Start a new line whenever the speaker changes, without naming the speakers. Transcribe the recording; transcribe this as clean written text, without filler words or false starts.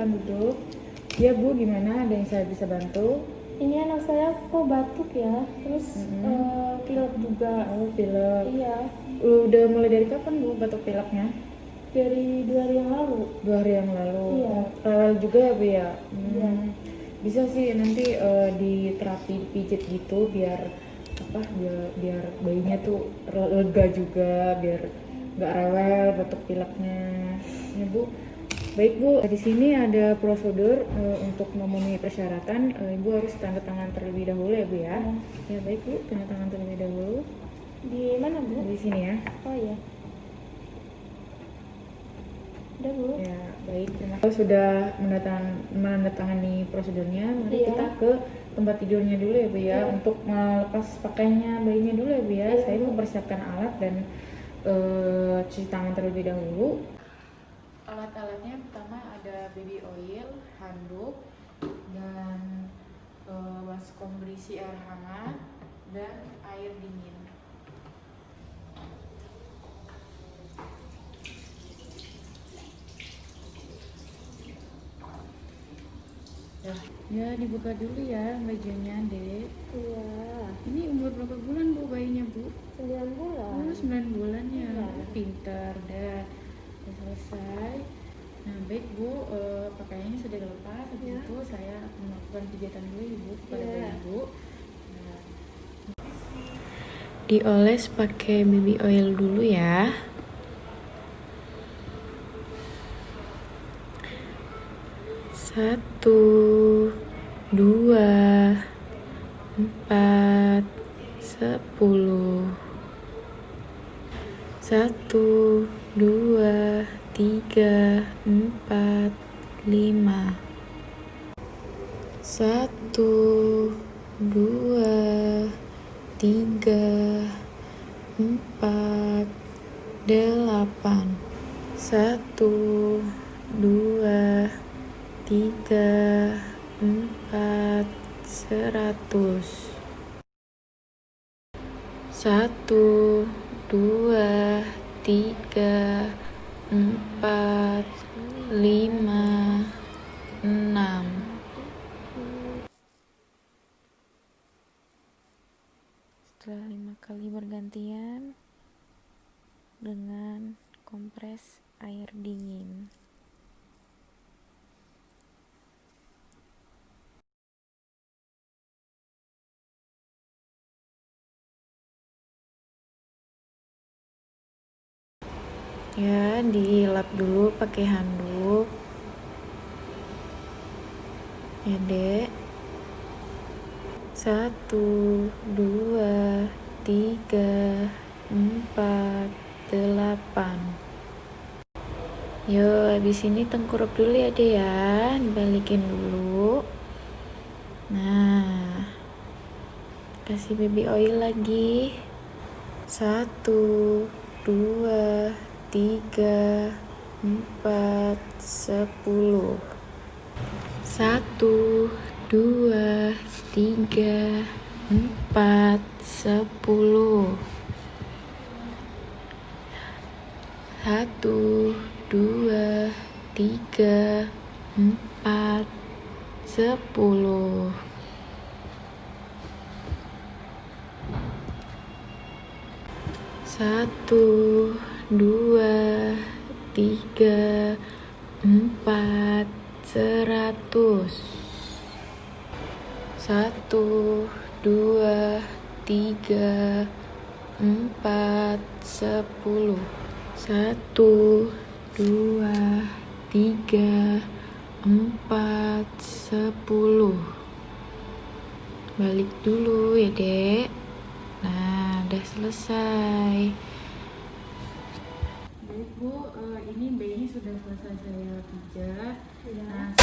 silakan duduk. Ya Bu, gimana? Ada yang saya bisa bantu?
Ini anak saya kok batuk ya, terus pilek juga.
Oh, pilek.
Iya,
Udah mulai dari kapan Bu batuk pileknya?
dari 2 hari yang lalu.
2 hari yang lalu.
Iya.
Rewel juga ya Bu ya?
Iya.
Bisa sih nanti diterapi pijit gitu biar apa biar bayinya tuh lega juga, biar nggak rewel batuk pileknya. Ya Bu. Baik Bu, di sini ada prosedur untuk memenuhi persyaratan. Ibu harus tanda tangan terlebih dahulu ya Bu ya. Ya baik Bu, tanda tangan terlebih dahulu.
Di mana, Bu?
Di sini ya.
Oh iya. Udah, Bu.
Ya baik, terima kasih sudah menandatangani prosedurnya. Mari
Iya.
kita ke tempat tidurnya dulu ya Bu ya.
Iya.
Untuk melepas pakaiannya bayinya dulu ya Bu ya.
Iya.
Saya mempersiapkan alat dan cuci tangan terlebih dahulu. Alat-alatnya pertama ada baby oil, handuk, dan baskom berisi air hangat dan air dingin. Ya dibuka dulu ya bajunya Dek.
Iya.
Ini umur berapa bulan Bu bayinya Bu?
9 bulan.
Oh 9 bulan ya.
Iya.
Pintar dah. Udah selesai. Nah baik Bu, pakaiannya sudah dilepas. Habis itu saya akan melakukan pijatan dulu Ibu kepada bayi Ibu. Nah, dioles pakai baby oil dulu ya. Satu, dua, 4, 10. 1, 2, 3, 4, 5. 1, 2, 3, 4, 8. 1, 2, 3, 4, 100. 1, 2, 3, 4, 5, 6. Setelah 5 kali bergantian dengan kompres air dingin. Ya, dilap dulu pakai handuk. Ya, Dek. 1, 2, 3, 4, 8. Yo, habis ini tengkurap dulu ya, Dek ya. Dibalikin dulu. Nah. Kasih baby oil lagi. 1, 2, 3, 4, 10. 1, 2, 3, 4, 10. 1, 2, 3, 4, 10. 1, 2, 3, 4, 100. 1, 2, 3, 4, 10. 1, 2, 3, 4, 10. Balik dulu ya, Dek. Nah, udah selesai. Baik Bu, ini bayinya sudah selesai saya pijat. Nah,